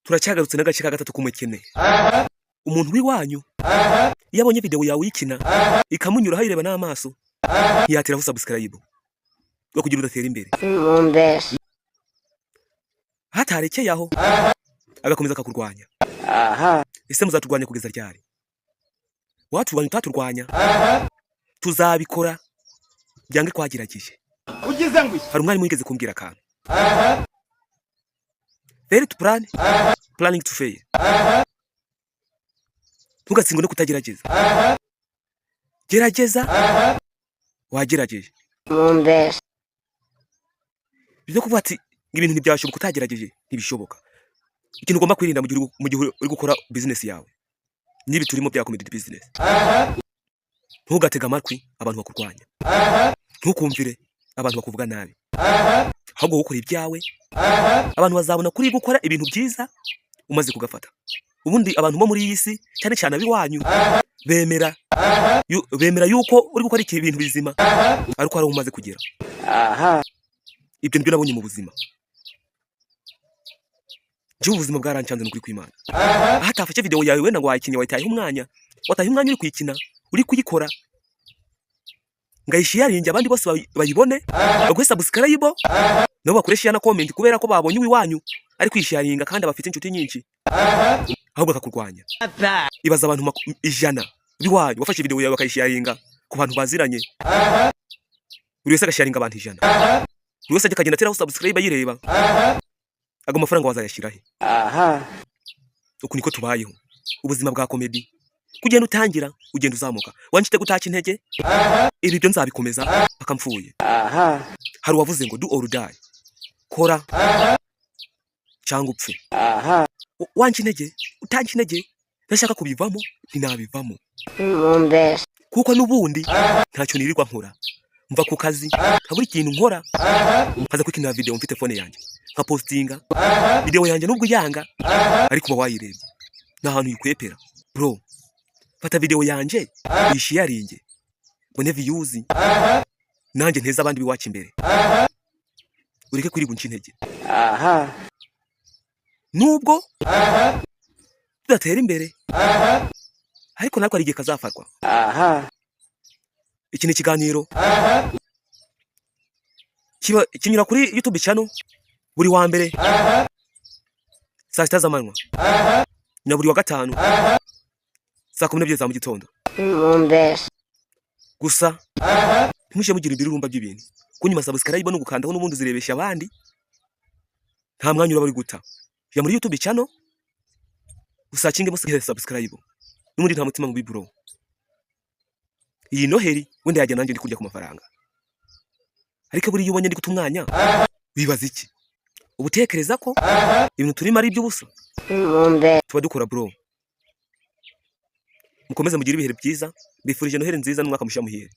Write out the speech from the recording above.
turacyagarutse n'agace ka gatatu k'umukene. Umuntu w'iwanyu iyo abonye video yawe uyikina ikamunyura hayireba n'amaso ntiyatiraho subscribe yo kugira udatera imbere. Hatarekeye aho agakomeza akakurwanya. Ese muzaturwanya kugeza ryari? Waturwanya utaturwanya tuzabikora byange twagerageje. Ugize ngo hari umwari mwigeze kumbwira akantu. Fail to plan, planning to fail. Ntugatsindwe no kutagerageza. Gerageza wagerageje. Bizo kuvuga ati ibintu ntibyashoboka utagerageje ntibishoboka. Ikintu ugomba kwirinda mu gihe uri gukora business yawe nibi turimo bya community business. Ntugatega amatwi abantu bakurwanya. Ntukumvire abantu bakuvuga nabi. Ahubwo gukora ibyawe abantu bazabona kuri gukora ibintu byiza umaze kugafata. Ubundi abantu bo muri iyi si cyane cyane abiwanyu bemera yuko uri gukora ibintu bizima ariko ari umaze kugera. Ibyo nibyo nabonye mu buzima. Ubuzima bwarancanze no kuri kw'Imana. Hatafashe video yawe wenda ngo wayikinye wataye umwanya uri kwikina uri kuyikora ngayishiyaringe abandi bose bayibone bagwe subscribe nabo bakoresha na comment kubera ko babonye iwanyu ari kwishiyaringa kandi abafite inshuti nyinshi ahubwo akakurwanya. Ibaza abantu 100 biwanyu wafashe video yawe bakayishiyaringa ku bantu baziranye buri wese agashiyaringa abantu 100 buri wese akagenda ateraho subscribe yireba ago mafaranga wazayashirahe. Uku niko tubayeho ubuzima bwa comedy. Kugenda utangira ugenda uzamuka wanjite gutaka intege ibi byo nzabikomeza akamfuye. Hari wavuze ngo do or die, kora cyangwa upfe. Wanjye intege utanka intege ndashaka kubivamo ntinabivamo kuko nubundi ntacyo nirirwa nkora. Mva ku kazi haburi ikintu nkora nkaza kwikina video mfite phone yanjye nka postinga video yanjye nubwo yanga ariko ba wayirebye na hantu yikwepera. Bro, fata video yanjye uyishiyaringe bone views nanjye nteza abandi biwacu imbere. Ureke kuri bunci intege. Nubwo tudatera imbere ariko nako ari igihe kazafarwa. Iki ni ikiganiro kinyura kuri YouTube channel buri wa mbere saa 6 z'amanywa na buri wa gatanu saa 12 za mu gitondo. Gusa ntimuje mugira ibirumba by'ibintu kunyuma subscribe no gukandaho n'ubundi zirebesha abandi nta mwanya urabari guta. Ya muri YouTube channel usacinge mo subscribe n'ubundi nta mutima mubi bro. Iyi Noheri wenda yajya nanjye ndi kurya ku mafaranga ariko buri yubonye ndi gutumwanya bibaza iki ubutekereza ko ibintu turimo ari iby'ubusa tuba dukora bro. Mukomeze mugira ibihe byiza, bifurije Noheri nziza n'umwaka mushya muhire.